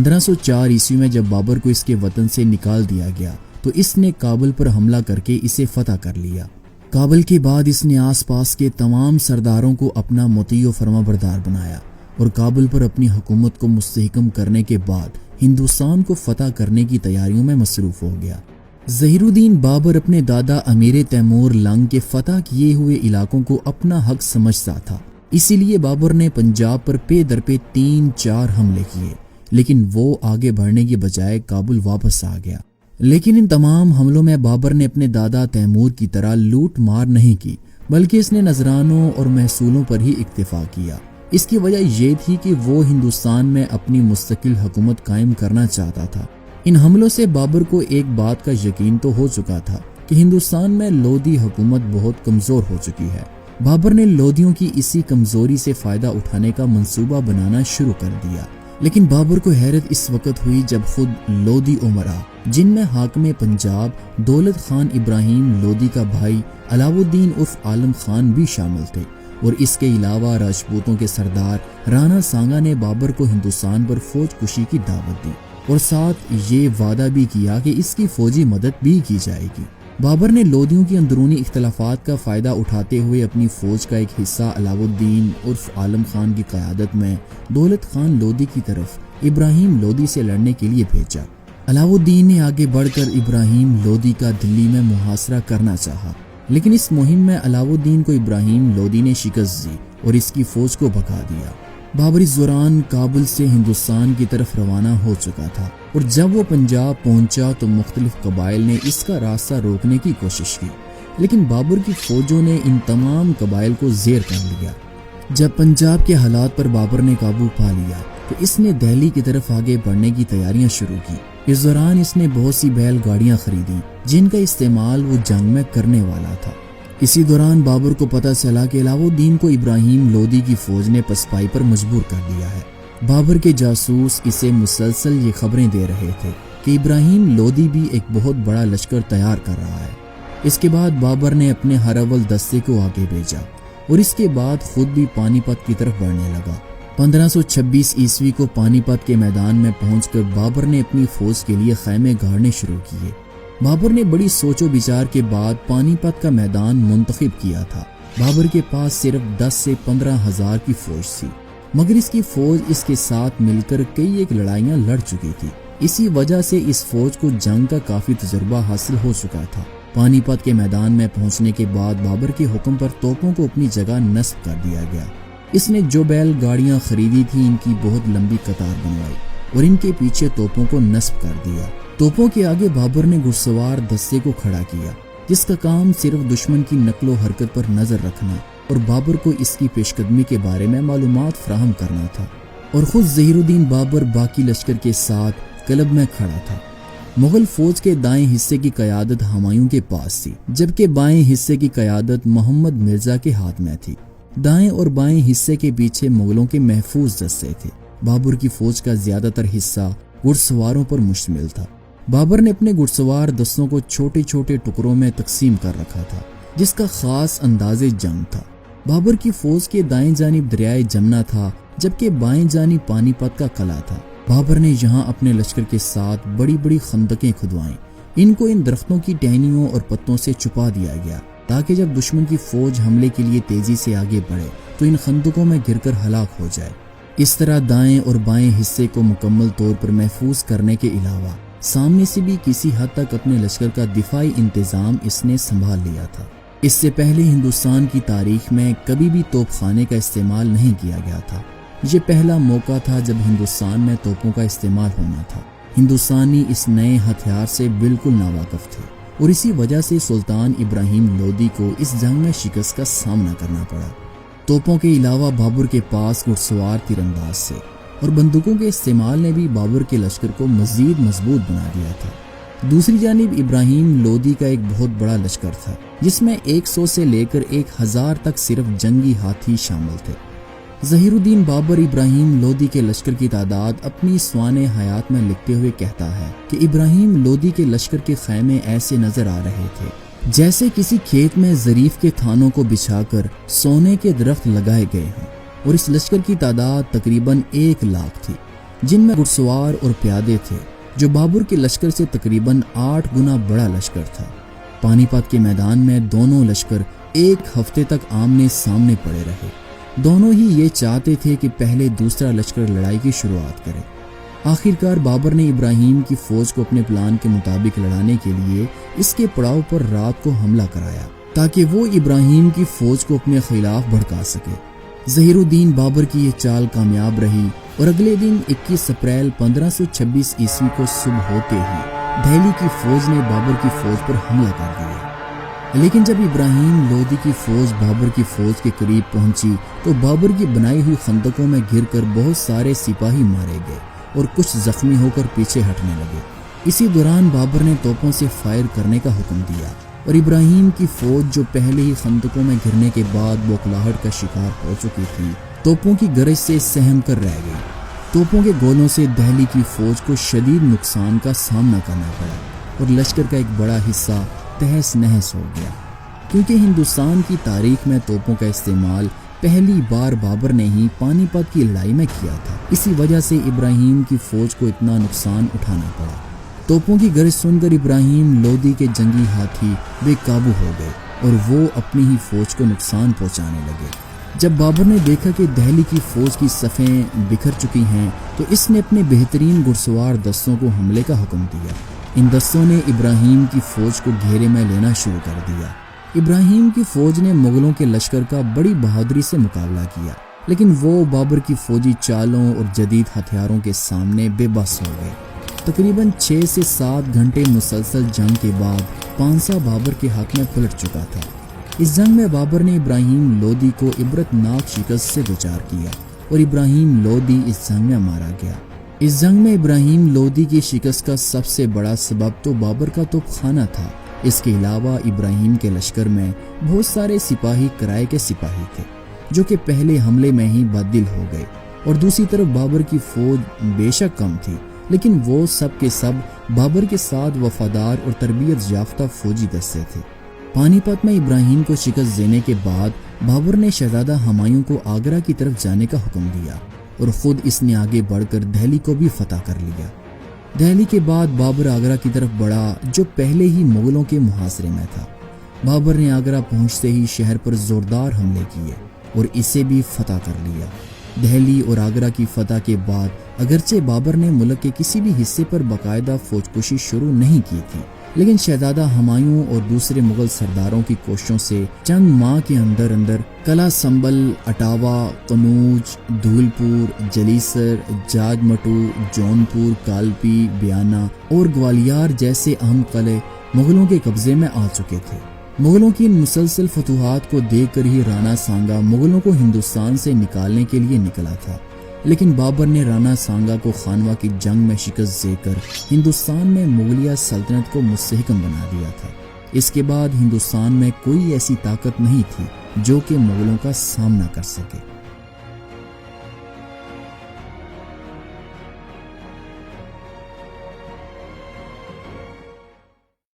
1504 عیسوی میں جب بابر کو اس کے وطن سے نکال دیا گیا تو اس نے کابل پر حملہ کر کے اسے فتح کر لیا۔ کابل کے بعد اس نے آس پاس کے تمام سرداروں کو اپنا مطیع و فرما بردار بنایا اور کابل پر اپنی حکومت کو مستحکم کرنے کے بعد ہندوستان کو فتح کرنے کی تیاریوں میں مصروف ہو گیا۔ ظہیر الدین بابر اپنے دادا امیر تیمور لنگ کے فتح کیے ہوئے علاقوں کو اپنا حق سمجھتا تھا، اسی لیے بابر نے پنجاب پر پے در پے 3-4 حملے کیے، لیکن وہ آگے بڑھنے کی بجائے کابل واپس آ گیا۔ لیکن ان تمام حملوں میں بابر نے اپنے دادا تیمور کی طرح لوٹ مار نہیں کی، بلکہ اس نے نذرانوں اور محصولوں پر ہی اکتفا کیا۔ اس کی وجہ یہ تھی کہ وہ ہندوستان میں اپنی مستقل حکومت قائم کرنا چاہتا تھا۔ ان حملوں سے بابر کو ایک بات کا یقین تو ہو چکا تھا کہ ہندوستان میں لودھی حکومت بہت کمزور ہو چکی ہے۔ بابر نے لودھیوں کی اسی کمزوری سے فائدہ اٹھانے کا منصوبہ بنانا شروع کر دیا، لیکن بابر کو حیرت اس وقت ہوئی جب خود لودھی امراء، جن میں حاکم پنجاب دولت خان ابراہیم لودھی کا بھائی علاؤ الدین عرف عالم خان بھی شامل تھے، اور اس کے علاوہ راجپوتوں کے سردار رانا سانگا نے بابر کو ہندوستان پر فوج کشی کی دعوت دی اور ساتھ یہ وعدہ بھی کیا کہ اس کی فوجی مدد بھی کی جائے گی۔ بابر نے لودھیوں کی اندرونی اختلافات کا فائدہ اٹھاتے ہوئے اپنی فوج کا ایک حصہ علاؤ الدین عرف عالم خان کی قیادت میں دولت خان لودھی کی طرف ابراہیم لودھی سے لڑنے کے لیے بھیجا۔ علاؤ الدین نے آگے بڑھ کر ابراہیم لودھی کا دلی میں محاصرہ کرنا چاہا، لیکن اس مہم میں علاؤ الدین کو ابراہیم لودھی نے شکست دی اور اس کی فوج کو بھگا دیا۔ بابر اس دوران کابل سے ہندوستان کی طرف روانہ ہو چکا تھا، اور جب وہ پنجاب پہنچا تو مختلف قبائل نے اس کا راستہ روکنے کی کوشش کی، لیکن بابر کی فوجوں نے ان تمام قبائل کو زیر کر لیا۔ جب پنجاب کے حالات پر بابر نے قابو پا لیا تو اس نے دہلی کی طرف آگے بڑھنے کی تیاریاں شروع کی۔ اس دوران اس نے بہت سی بیل گاڑیاں خریدیں جن کا استعمال وہ جنگ میں کرنے والا تھا۔ اسی دوران بابر کو پتہ چلا کہ علاؤ الدین کو ابراہیم لودھی کی فوج نے پسپائی پر مجبور کر دیا ہے۔ بابر کے جاسوس اسے مسلسل یہ خبریں دے رہے تھے کہ ابراہیم لودھی بھی ایک بہت بڑا لشکر تیار کر رہا ہے۔ اس کے بعد بابر نے اپنے ہراول دستے کو آگے بھیجا اور اس کے بعد خود بھی پانی پت کی طرف بڑھنے لگا۔ 1526 عیسوی کو پانی پت کے میدان میں پہنچ کر بابر نے اپنی فوج کے لیے خیمے گاڑنے شروع کیے۔ بابر نے بڑی سوچ و بچار کے بعد پانی پت کا میدان منتخب کیا تھا۔ بابر کے پاس صرف 10 سے 15 ہزار کی فوج تھی، مگر اس کی فوج اس کے ساتھ مل کر کئی ایک لڑائیاں لڑ چکی تھی۔ اسی وجہ سے اس فوج کو جنگ کا کافی تجربہ حاصل ہو چکا تھا۔ پانی پت کے میدان میں پہنچنے کے بعد بابر کے حکم پر توپوں کو اپنی جگہ نصب کر دیا گیا۔ اس نے جو بیل گاڑیاں خریدی تھی ان کی بہت لمبی قطار بنوائی اور ان کے پیچھے توپوں کو نصب کر دیا۔ توپوں کے آگے بابر نے گھڑسوار دستے کو کھڑا کیا، جس کا کام صرف دشمن کی نقل و حرکت پر نظر رکھنا اور بابر کو اس کی پیش قدمی کے بارے میں معلومات فراہم کرنا تھا، اور خود ظہیر الدین بابر باقی لشکر کے ساتھ کلب میں کھڑا تھا۔ مغل فوج کے دائیں حصے کی قیادت ہمایوں کے پاس تھی، جبکہ بائیں حصے کی قیادت محمد مرزا کے ہاتھ میں تھی۔ دائیں اور بائیں حصے کے پیچھے مغلوں کے محفوظ دستے تھے۔ بابر کی فوج کا زیادہ تر حصہ گھڑسواروں پر مشتمل تھا۔ بابر نے اپنے گھڑسوار دستوں کو چھوٹے چھوٹے ٹکڑوں میں تقسیم کر رکھا تھا، جس کا خاص انداز جنگ تھا۔ بابر کی فوج کے دائیں جانب دریائے جمنا تھا، جبکہ بائیں جانب پانی پت کا قلعہ تھا۔ بابر نے یہاں اپنے لشکر کے ساتھ بڑی بڑی خندقیں کھدوائیں۔ ان کو ان درختوں کی ٹہنیوں اور پتوں سے چھپا دیا گیا تاکہ جب دشمن کی فوج حملے کے لیے تیزی سے آگے بڑھے تو ان خندقوں میں گر کر ہلاک ہو جائے۔ اس طرح دائیں اور بائیں حصے کو مکمل طور پر محفوظ کرنے کے علاوہ سامنے سے بھی کسی حد تک اپنے لشکر کا دفاعی انتظام اس نے سنبھال لیا تھا۔ اس سے پہلے ہندوستان کی تاریخ میں کبھی بھی توپ خانے کا استعمال نہیں کیا گیا تھا۔ یہ پہلا موقع تھا جب ہندوستان میں توپوں کا استعمال ہونا تھا۔ ہندوستانی اس نئے ہتھیار سے بالکل ناواقف تھے اور اسی وجہ سے سلطان ابراہیم لودھی کو اس جنگ میں شکست کا سامنا کرنا پڑا۔ توپوں کے علاوہ بابر کے پاس گھڑسوار تیر انداز سے اور بندوقوں کے استعمال نے بھی بابر کے لشکر کو مزید مضبوط بنا دیا تھا۔ دوسری جانب ابراہیم لودھی کا ایک بہت بڑا لشکر تھا، جس میں 100 سے لے کر 1000 تک صرف جنگی ہاتھی شامل تھے۔ ظہیر الدین بابر ابراہیم لودھی کے لشکر کی تعداد اپنی سوانح حیات میں لکھتے ہوئے کہتا ہے کہ ابراہیم لودھی کے لشکر کے خیمے ایسے نظر آ رہے تھے جیسے کسی کھیت میں ظریف کے تھانوں کو بچھا کر سونے کے درخت لگائے گئے ہوں، اور اس لشکر کی تعداد تقریباً 1 لاکھ تھی۔ جن میں گھڑسوار اور پیادے تھے، جو بابر کے لشکر سے تقریباً 8 گنا بڑا لشکر تھا۔ پانی پت کے میدان میں دونوں لشکر ایک ہفتے تک آمنے سامنے پڑے رہے۔ دونوں ہی یہ چاہتے تھے کہ پہلے دوسرا لشکر لڑائی کی شروعات کرے۔ آخرکار بابر نے ابراہیم کی فوج کو اپنے پلان کے مطابق لڑانے کے لیے اس کے پڑاؤ پر رات کو حملہ کرایا تاکہ وہ ابراہیم کی فوج کو اپنے خلاف بھڑکا سکے۔ ظہیر الدین بابر کی یہ چال کامیاب رہی اور اگلے دن 21 اپریل 1526 عیسوی کو صبح ہوتے ہی دہلی کی فوج نے بابر کی فوج پر حملہ کر دیا۔ لیکن جب ابراہیم لودھی کی فوج بابر کی فوج کے قریب پہنچی تو بابر کی بنائی ہوئی خندقوں میں گر کر بہت سارے سپاہی مارے گئے اور کچھ زخمی ہو کر پیچھے ہٹنے لگے۔ اسی دوران بابر نے توپوں سے فائر کرنے کا حکم دیا اور ابراہیم کی فوج جو پہلے ہی خندقوں میں گرنے کے بعد بوکھلاہٹ کا شکار ہو چکی تھی، توپوں کی گرج سے سہم کر رہ گئی۔ توپوں کے گولوں سے دہلی کی فوج کو شدید نقصان کا سامنا کرنا پڑا اور لشکر کا ایک بڑا حصہ تہس نہس ہو گیا، کیونکہ ہندوستان کی تاریخ میں توپوں کا استعمال پہلی بار بابر نے ہی پانی پت کی لڑائی میں کیا تھا۔ اسی وجہ سے ابراہیم کی فوج کو اتنا نقصان اٹھانا پڑا۔ توپوں کی گرج سن کر ابراہیم لودھی کے جنگی ہاتھی بے قابو ہو گئے اور وہ اپنی ہی فوج کو نقصان پہنچانے لگے۔ جب بابر نے دیکھا کہ دہلی کی فوج کی صفیں بکھر چکی ہیں تو اس نے اپنے بہترین گھڑسوار دستوں کو حملے کا حکم دیا۔ ان دستوں نے ابراہیم کی فوج کو گھیرے میں لینا شروع کر دیا۔ ابراہیم کی فوج نے مغلوں کے لشکر کا بڑی بہادری سے مقابلہ کیا، لیکن وہ بابر کی فوجی چالوں اور جدید ہتھیاروں کے سامنے بے بس ہو گئے۔ تقریباً 6 سے 7 گھنٹے مسلسل جنگ کے بعد پانسا بابر کے حق میں پلٹ چکا تھا۔ اس جنگ میں بابر نے ابراہیم لودھی کو عبرت ناک شکست سے دوچار کیا اور ابراہیم لودھی اس جنگ میں مارا گیا۔ اس جنگ میں ابراہیم لودھی کی شکست کا سب سے بڑا سبب تو بابر کا توپ خانہ تھا۔ اس کے علاوہ ابراہیم کے لشکر میں بہت سارے سپاہی کرائے کے سپاہی تھے جو کہ پہلے حملے میں ہی بددل ہو گئے، اور دوسری طرف بابر کی فوج بے شک کم تھی، لیکن وہ سب کے سب بابر کے ساتھ وفادار اور تربیت یافتہ فوجی دستے تھے۔ پانی پت میں ابراہیم کو شکست دینے کے بعد بابر نے شہزادہ ہمایوں کو آگرہ کی طرف جانے کا حکم دیا اور خود اس نے آگے بڑھ کر دہلی کو بھی فتح کر لیا۔ دہلی کے بعد بابر آگرہ کی طرف بڑھا جو پہلے ہی مغلوں کے محاصرے میں تھا۔ بابر نے آگرہ پہنچتے ہی شہر پر زوردار حملے کیے اور اسے بھی فتح کر لیا۔ دہلی اور آگرہ کی فتح کے بعد اگرچہ بابر نے ملک کے کسی بھی حصے پر باقاعدہ فوج کشی شروع نہیں کی تھی، لیکن شہزادہ ہمایوں اور دوسرے مغل سرداروں کی کوششوں سے چند ماہ کے اندر اندر قلعہ سنبل، اٹاوا، قنوج، دھولپور، جلیسر، جاج مٹو، جونپور، کالپی، بیانہ اور گوالیار جیسے اہم قلعے مغلوں کے قبضے میں آ چکے تھے۔ مغلوں کی ان مسلسل فتوحات کو دیکھ کر ہی رانا سانگا مغلوں کو ہندوستان سے نکالنے کے لیے نکلا تھا، لیکن بابر نے رانا سانگا کو خانوا کی جنگ میں شکست دے کر ہندوستان میں مغلیہ سلطنت کو مستحکم بنا دیا تھا۔ اس کے بعد ہندوستان میں کوئی ایسی طاقت نہیں تھی جو کہ مغلوں کا سامنا کر سکے۔